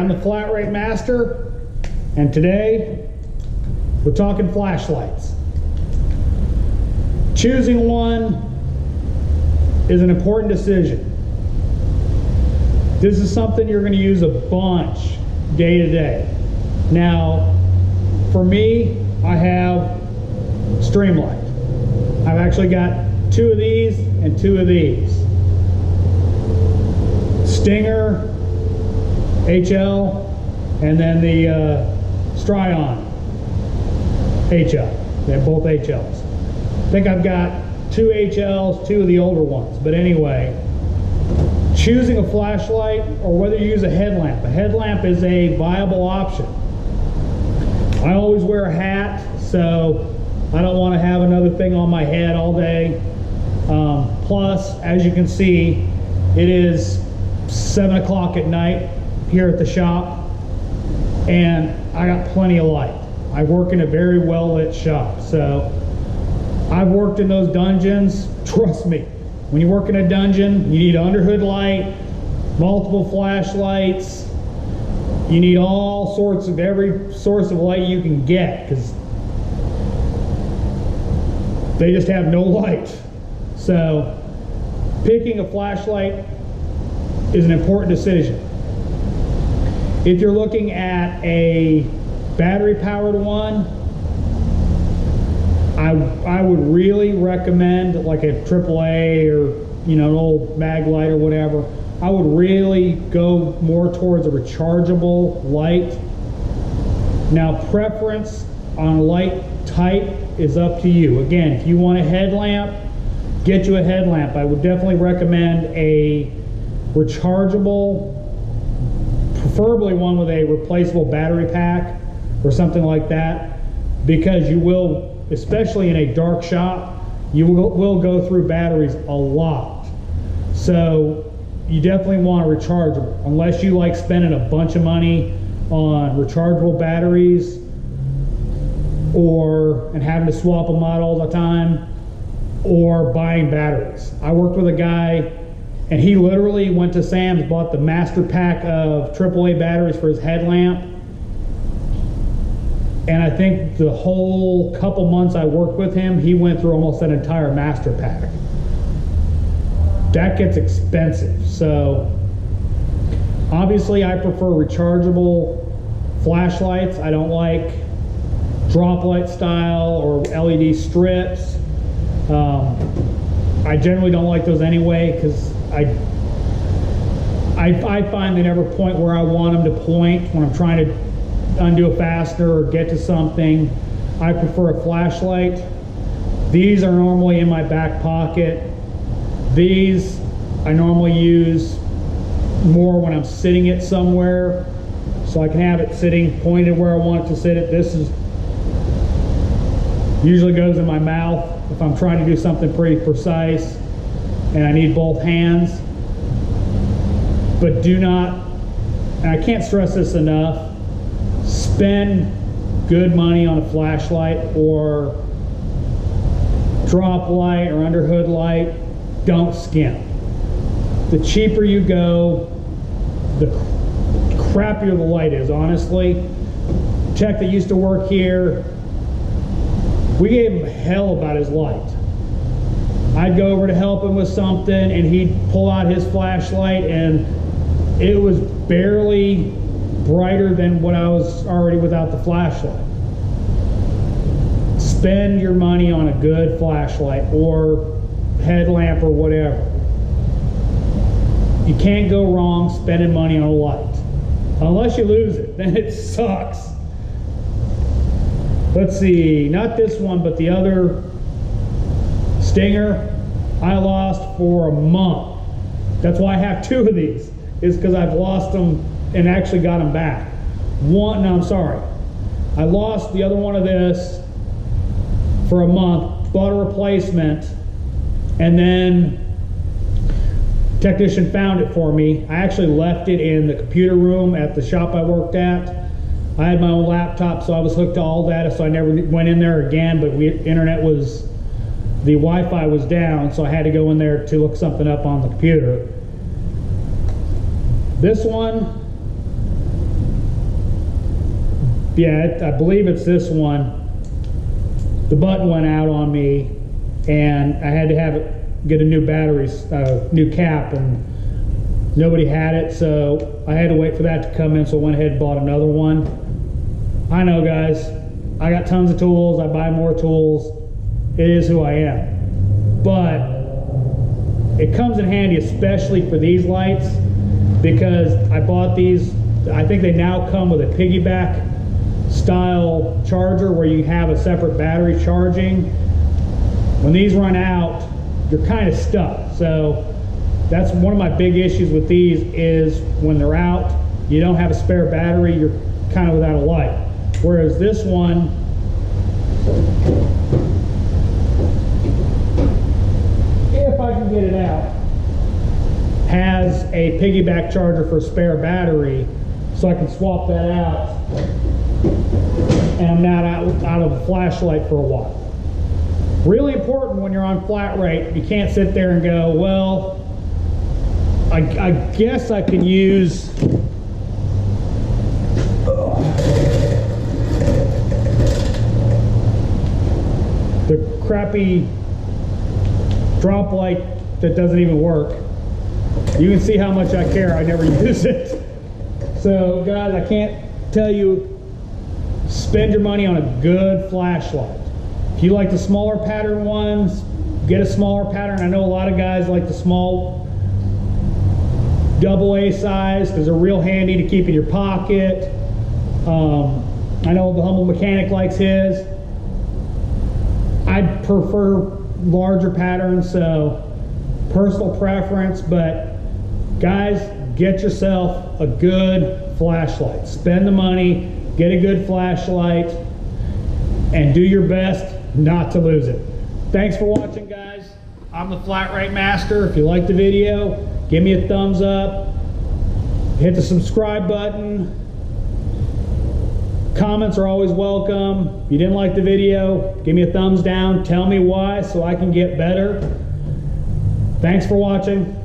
I'm the Flat Rate Master, and today we're talking flashlights. Choosing one is an important decision. This is something you're going to use a bunch day to day. Now, for me, I have Streamlight. I've actually got two of these and two of these. Stinger, HL, and then the Stryon HL. They're both HLs. I think I've got two HLs, two of the older ones. But anyway, choosing a flashlight or whether you use a headlamp is a viable option. I always wear a hat, so I don't want to have another thing on my head all day. Plus, as you can see, it is 7 o'clock at night here at the shop, and I got plenty of light. I work in a very well lit shop, so I've worked in those dungeons. Trust me, when you work in a dungeon, you need underhood light, multiple flashlights. You need all sorts of every source of light you can get, because they just have no light. So picking a flashlight is an important decision. If you're looking at a battery powered one, I would really recommend like a AAA or an old mag light or whatever. I would really go more towards a rechargeable light. Now, preference on light type is up to you. Again, if you want a headlamp, get you a headlamp. I would definitely recommend a rechargeable, preferably one with a replaceable battery pack or something like that, because you will, especially in a dark shop, you will go through batteries a lot. So you definitely want a rechargeable, unless you like spending a bunch of money on rechargeable batteries and having to swap them out all the time, or buying batteries. I worked with a guy, and he literally went to Sam's, bought the master pack of AAA batteries for his headlamp, and I think the whole couple months I worked with him, he went through almost that entire master pack. That gets expensive. So obviously I prefer rechargeable flashlights. I don't like drop light style or LED strips. I generally don't like those anyway, because I find they never point where I want them to point when I'm trying to undo a fastener or get to something. I prefer a flashlight. These are normally in my back pocket. These I normally use more when I'm sitting it somewhere, so I can have it sitting pointed where I want it to sit. This usually goes in my mouth if I'm trying to do something pretty precise and I need both hands. But do not, and I can't stress this enough, spend good money on a flashlight or drop light or underhood light. Don't skimp. The cheaper you go, the crappier the light is, honestly. Tech that used to work here, we gave him hell about his light. I'd go over to help him with something, and he'd pull out his flashlight, and it was barely brighter than what I was already without the flashlight. Spend your money on a good flashlight or headlamp or whatever. You can't go wrong spending money on a light. Unless you lose it, then it sucks. Let's see, not this one, but the other Stinger, I lost for a month. That's why I have two of these, is because I've lost them and actually got them back. I lost the other one of this for a month, bought a replacement, and then technician found it for me. I actually left it in the computer room at the shop I worked at. I had my own laptop, so I was hooked to all data, so I never went in there again, but the Wi-Fi was down, so I had to go in there to look something up on the computer. This one Yeah, I believe it's this one. The button went out on me, and I had to get a new battery, new cap, and nobody had it, so I had to wait for that to come in, so I went ahead and bought another one. I know, guys, I got tons of tools, I buy more tools, it is who I am. But it comes in handy, especially for these lights, because I bought these, I think they now come with a piggyback style charger where you have a separate battery charging. When these run out, you're kind of stuck. So that's one of my big issues with these, is when they're out, you don't have a spare battery, you're kind of without a light. Whereas this one, if I can get it out, has a piggyback charger for a spare battery, so I can swap that out, and I'm not out of a flashlight for a while. Really important when you're on flat rate, you can't sit there and go, well, I guess I can use the crappy drop light that doesn't even work. You can see how much I care, I never use it. So guys, I can't tell you, spend your money on a good flashlight. If you like the smaller pattern ones, get a smaller pattern. I know a lot of guys like the small AA size because they're real handy to keep in your pocket. I know the Humble Mechanic likes his. I prefer larger patterns, so personal preference, but guys, get yourself a good flashlight. Spend the money, get a good flashlight, and do your best not to lose it. Thanks for watching, guys. I'm the Flat Rate Master. If you liked the video, give me a thumbs up, hit the subscribe button. Comments are always welcome. If you didn't like the video, give me a thumbs down, tell me why so I can get better. Thanks for watching.